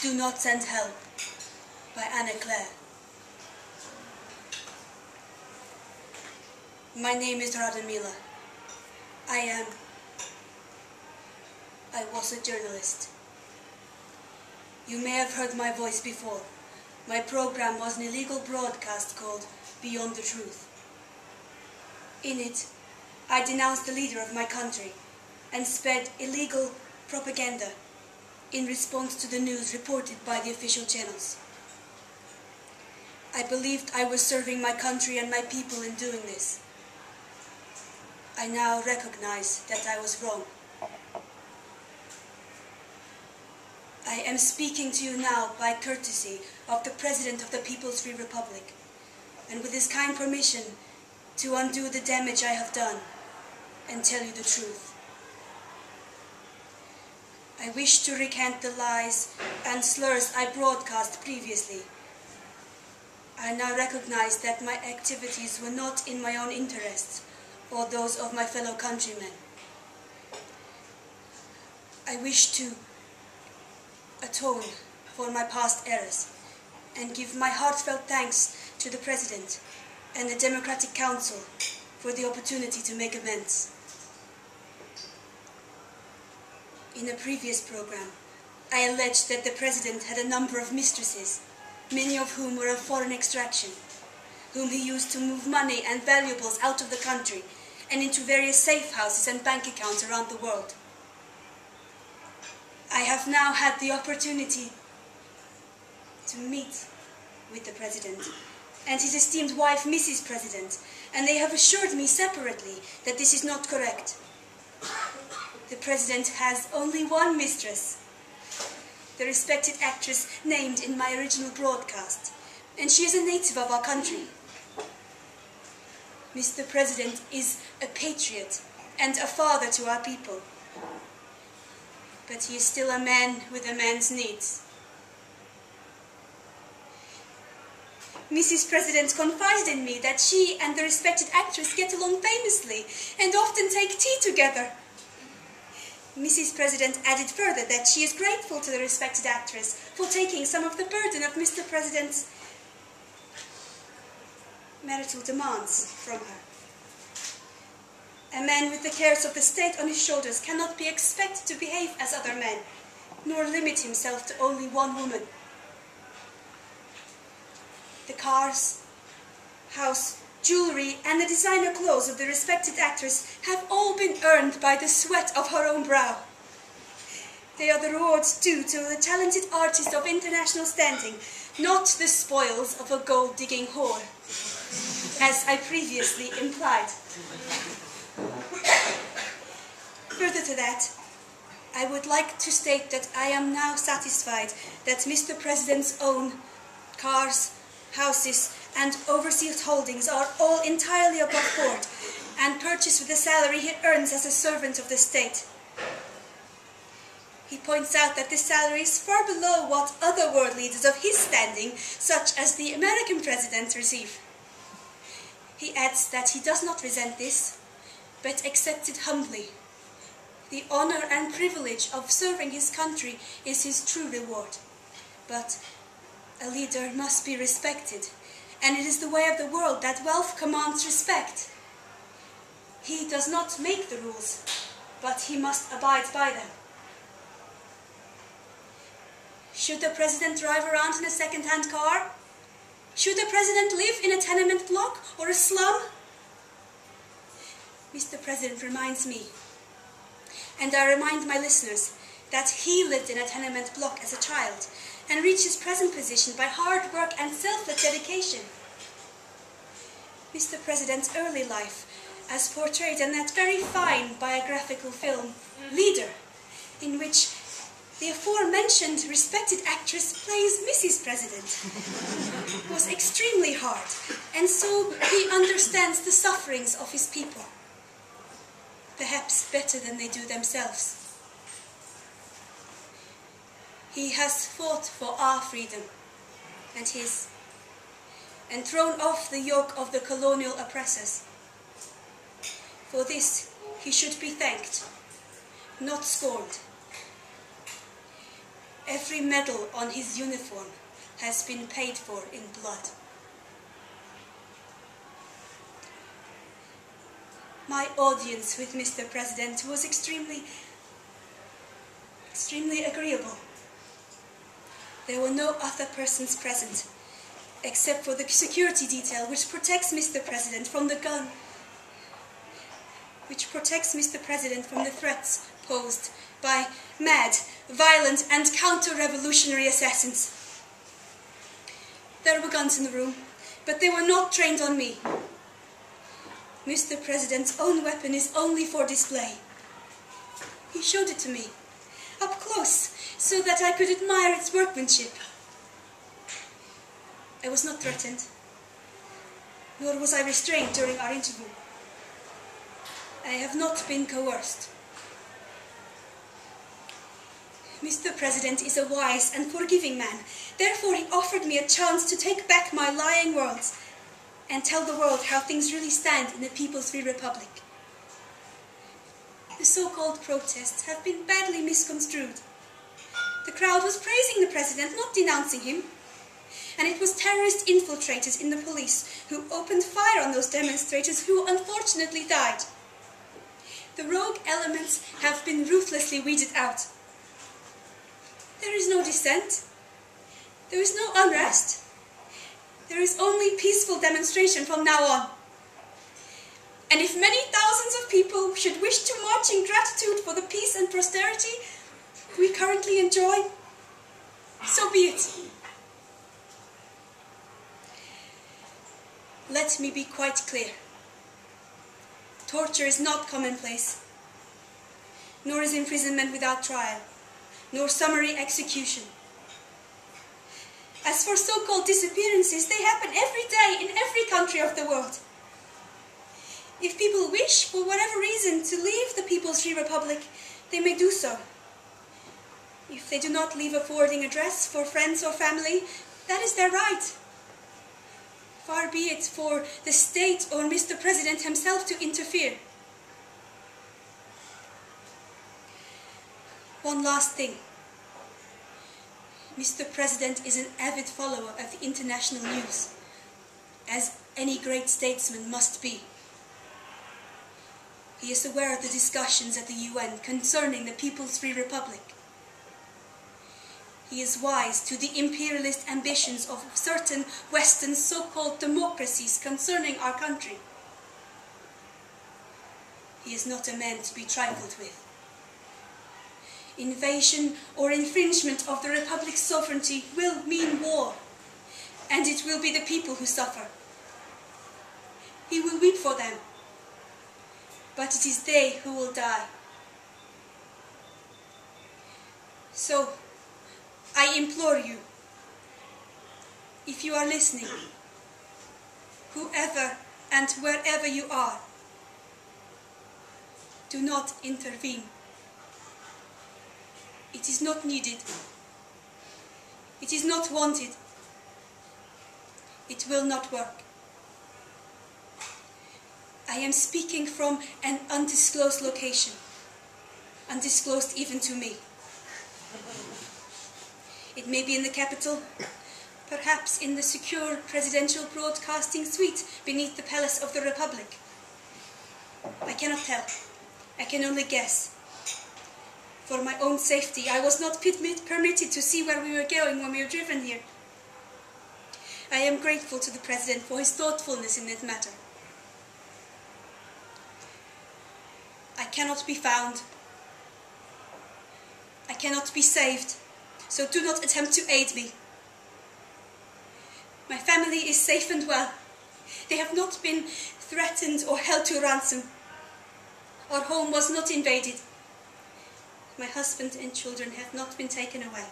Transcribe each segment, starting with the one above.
Do Not Send Help by Clair. My name is Radamila. I was a journalist. You may have heard my voice before. My program was an illegal broadcast called Beyond the Truth. In it, I denounced the leader of my country and spread illegal propaganda in response to the news reported by the official channels. I believed I was serving my country and my people in doing this. I now recognize that I was wrong. I am speaking to you now by courtesy of the President of the People's Free Republic, and with his kind permission to undo the damage I have done and tell you the truth. I wish to recant the lies and slurs I broadcast previously. I now recognize that my activities were not in my own interests or those of my fellow countrymen. I wish to atone for my past errors and give my heartfelt thanks to the President and the Democratic Council for the opportunity to make amends. In a previous program, I alleged that the President had a number of mistresses, many of whom were of foreign extraction, whom he used to move money and valuables out of the country and into various safe houses and bank accounts around the world. I have now had the opportunity to meet with the President and his esteemed wife, Mrs. President, and they have assured me separately that this is not correct. The President has only one mistress, the respected actress named in my original broadcast, and she is a native of our country. Mr. President is a patriot and a father to our people, but he is still a man with a man's needs. Mrs. President confided in me that she and the respected actress get along famously and often take tea together. Mrs. President added further that she is grateful to the respected actress for taking some of the burden of Mr. President's marital demands from her. A man with the cares of the state on his shoulders cannot be expected to behave as other men, nor limit himself to only one woman. The cars, house, jewelry, and the designer clothes of the respected actress have all been earned by the sweat of her own brow. They are the rewards due to the talented artist of international standing, not the spoils of a gold-digging whore, as I previously implied. Further to that, I would like to state that I am now satisfied that Mr. President's own cars, houses, and overseas holdings are all entirely above board and purchased with the salary he earns as a servant of the state. He points out that this salary is far below what other world leaders of his standing, such as the American President, receive. He adds that he does not resent this, but accepts it humbly. The honor and privilege of serving his country is his true reward. But a leader must be respected, and it is the way of the world that wealth commands respect. He does not make the rules, but he must abide by them. Should the President drive around in a second-hand car? Should the President live in a tenement block or a slum? Mr. President reminds me, and I remind my listeners, that he lived in a tenement block as a child and reached his present position by hard work and selfless dedication. Mr. President's early life, as portrayed in that very fine biographical film, Leader, in which the aforementioned respected actress plays Mrs. President, was extremely hard, and so he understands the sufferings of his people, perhaps better than they do themselves. He has fought for our freedom and his, and thrown off the yoke of the colonial oppressors. For this he should be thanked, not scorned. Every medal on his uniform has been paid for in blood. My audience with Mr. President was extremely agreeable. There were no other persons present, except for the security detail which protects Mr. President from the gun, which protects Mr. President from the threats posed by mad, violent and counter-revolutionary assassins. There were guns in the room, but they were not trained on me. Mr. President's own weapon is only for display. He showed it to me, up close, so that I could admire its workmanship. I was not threatened, nor was I restrained during our interview. I have not been coerced. Mr. President is a wise and forgiving man. Therefore, he offered me a chance to take back my lying words and tell the world how things really stand in the People's Free Republic. The so-called protests have been badly misconstrued. The crowd was praising the president, not denouncing him. And it was terrorist infiltrators in the police who opened fire on those demonstrators who unfortunately died. The rogue elements have been ruthlessly weeded out. There is no dissent. There is no unrest. There is only peaceful demonstration from now on. And if many thousands of people should wish to march in gratitude for the peace and prosperity we currently enjoy, so be it. Let me be quite clear. Torture is not commonplace, nor is imprisonment without trial, nor summary execution. As for so-called disappearances, they happen every day in every country of the world. If people wish, for whatever reason, to leave the People's Free Republic, they may do so. If they do not leave a forwarding address for friends or family, that is their right. Far be it for the state or Mr. President himself to interfere. One last thing. Mr. President is an avid follower of the international news, as any great statesman must be. He is aware of the discussions at the UN concerning the People's Free Republic. He is wise to the imperialist ambitions of certain Western so-called democracies concerning our country. He is not a man to be trifled with. Invasion or infringement of the Republic's sovereignty will mean war, and it will be the people who suffer. He will weep for them, but it is they who will die. So, I implore you, if you are listening, whoever and wherever you are, do not intervene. It is not needed. It is not wanted. It will not work. I am speaking from an undisclosed location, undisclosed even to me. It may be in the capital, perhaps in the secure presidential broadcasting suite beneath the Palace of the Republic. I cannot tell. I can only guess. For my own safety, I was not permitted to see where we were going when we were driven here. I am grateful to the President for his thoughtfulness in this matter. I cannot be found. I cannot be saved, so do not attempt to aid me. My family is safe and well. They have not been threatened or held to ransom. Our home was not invaded. My husband and children have not been taken away.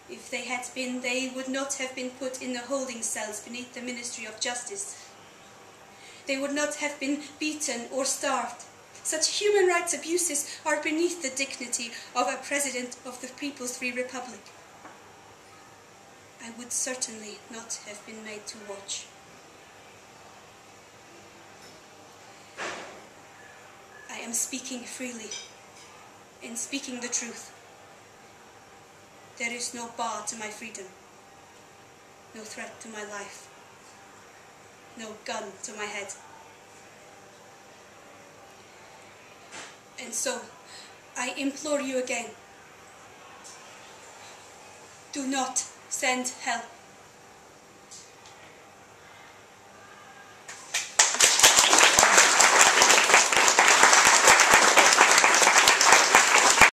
If they had been, they would not have been put in the holding cells beneath the Ministry of Justice. They would not have been beaten or starved. Such human rights abuses are beneath the dignity of a President of the People's Free Republic. I would certainly not have been made to watch. I am speaking freely and speaking the truth. There is no bar to my freedom, no threat to my life, no gun to my head. And so, I implore you again, do not send help.